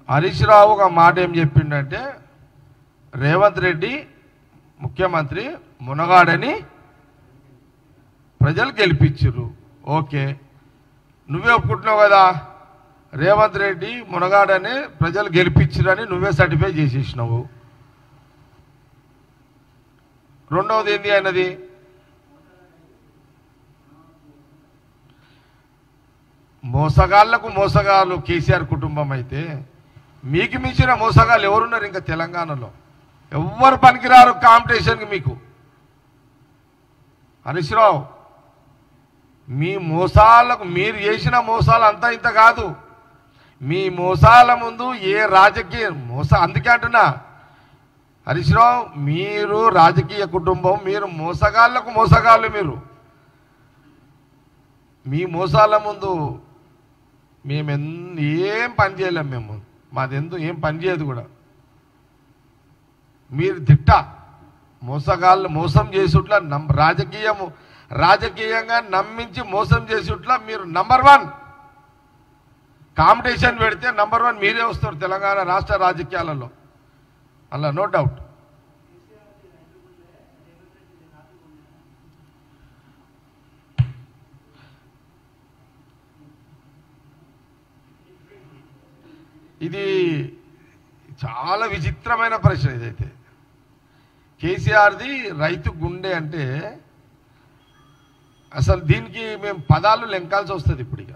హరీష్ రావు ఒక మాట ఏం చెప్పిండంటే రేవంత్ రెడ్డి ముఖ్యమంత్రి మునగాడని ప్రజలు గెలిపించారు. ఓకే, నువ్వే ఒప్పుకుంటున్నావు కదా, రేవంత్ రెడ్డి మునగాడని ప్రజలు గెలిపించారని నువ్వే సర్టిఫై చేసేసినావు. రెండవది ఏంది అన్నది, మోసగాళ్లకు మోసగాళ్ళు కేసీఆర్ కుటుంబం అయితే మీకు మించిన మోసగాళ్ళు ఎవరున్నారు ఇంకా తెలంగాణలో? ఎవ్వరు పనికిరారు కాంపిటీషన్కి మీకు. హరీష్ రావు, మీ మోసాలకు మీరు చేసిన మోసాలు అంతా ఇంత కాదు. మీ మోసాల ముందు ఏ రాజకీయ అందుకే అంటున్నా హరీష్ రావు, మీరు రాజకీయ కుటుంబం, మీరు మోసగాళ్లకు మోసగాళ్ళు. మీరు మీ మోసాల ముందు మేము ఏం పని చేయలేం. మేము మాదెందుకు ఏం పని చేయదు కూడా. మీరు దిట్ట మోసగాళ్ళు, మోసం చేసుట్లా రాజకీయంగా నమ్మించి మోసం చేసుట్లా మీరు నంబర్ 1. కాంపిటీషన్ పెడితే నంబర్ 1 మీరే వస్తారు తెలంగాణ రాష్ట్ర రాజకీయాలలో, అలా నో డౌట్. ఇది చాలా విచిత్రమైన ప్రశ్న. ఇదైతే కేసీఆర్ది రైతు గుండె అంటే అసలు దీనికి మేము పదాలు లెంకాల్సి వస్తుంది. ఇప్పుడు ఇక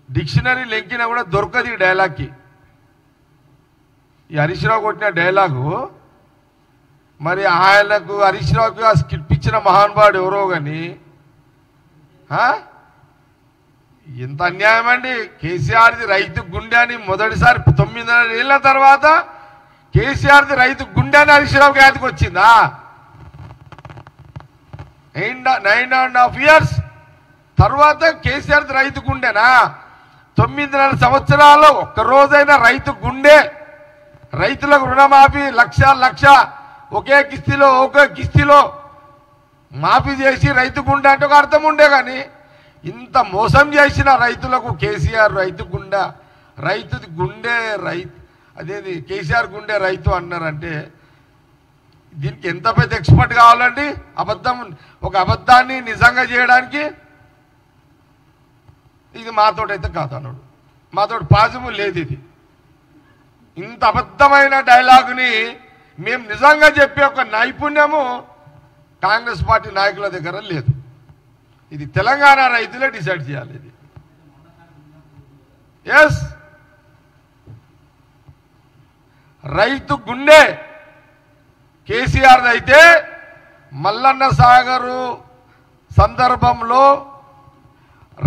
డిక్షనరీ లెంకినా కూడా దొరకదు ఈ డైలాగ్కి. ఈ హరీష్ రావు కొట్టిన డైలాగు మరి ఆయనకు హరీష్ రావుకి ఆ స్కిట్ ఇచ్చిన మహానుభావుడు ఎవరో కానీ ఎంత అన్యాయం అండి. కేసీఆర్ది రైతు గుండె అని మొదటిసారి 9 ఏళ్ల తర్వాత కేసీఆర్ది రైతు గుండె అని హరీష్ రావుకి యాదకి వచ్చిందా? 9.5 years తర్వాత కేసీఆర్ది రైతు గుండెనా? 9 సంవత్సరాలు ఒక్కరోజైనా రైతు గుండె, రైతులకు రుణమాఫీ లక్ష ఒకే కిస్తీలో మాఫీ చేసి రైతు గుండె అంటే ఒక అర్థం ఉండే. కానీ ఇంత మోసం చేసిన రైతులకు కేసీఆర్ రైతు గుండె, రైతుది గుండె అదేది కేసీఆర్ గుండె రైతు అన్నారంటే దీనికి ఎంత పెద్ద ఎక్స్పర్ట్ కావాలండి? ఒక అబద్ధాన్ని నిజంగా చేయడానికి. ఇది మాతోటైతే కాదు అన్నాడు, మాతోటి పాసిబుల్ లేదు. ఇది ఇంత అబద్ధమైన డైలాగుని మేము నిజంగా చెప్పే ఒక నైపుణ్యము కాంగ్రెస్ పార్టీ నాయకుల దగ్గర లేదు. ఇది తెలంగాణ రైతులే డిసైడ్ చేయాలి. ఇది ఎస్, రైతు గుండె కేసీఆర్ అయితే మల్లన్న సాగరు సందర్భంలో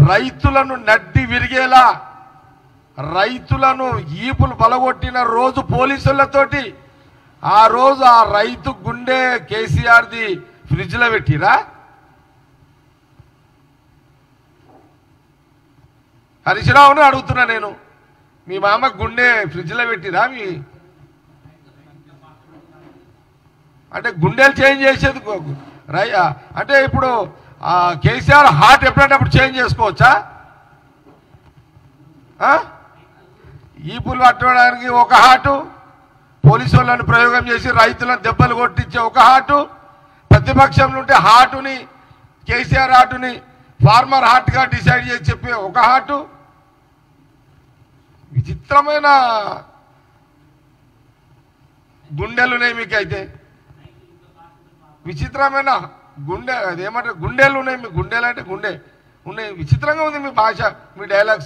రైతులను నడ్డి విరిగేలా, రైతులను ఈపులు బలగొట్టిన రోజు పోలీసులతోటి ఆ రోజు ఆ రైతు గుండె కేసీఆర్ది ఫ్రిడ్జ్లో పెట్టిరా? హరీష్ రావును అడుగుతున్నా నేను, మీ మామ గుండె ఫ్రిడ్జ్లో పెట్టిరా? అంటే గుండెలు చేంజ్ చేసేది అంటే ఇప్పుడు కేసీఆర్ హార్ట్ ఎప్పుడంటే అప్పుడు చేంజ్ చేసుకోవచ్చా? ఈపులు పట్టడానికి ఒక హార్టు, పోలీసు వాళ్ళని ప్రయోగం చేసి రైతులను దెబ్బలు కొట్టించే ఒక హార్టు, ప్రతిపక్షంలో ఉంటే హార్టుని కేసీఆర్ హార్టుని ఫార్మర్ హార్ట్గా డిసైడ్ చేసి చెప్పే ఒక హార్టు. విచిత్రమైన గుండెలున్నాయి మీకైతే, విచిత్రమైన గుండె, అదేమంటారు గుండెలు ఉన్నాయి. మీ గుండెలు అంటే గుండె ఉన్నాయి. విచిత్రంగా ఉంది మీ భాష, మీ డైలాగ్స్.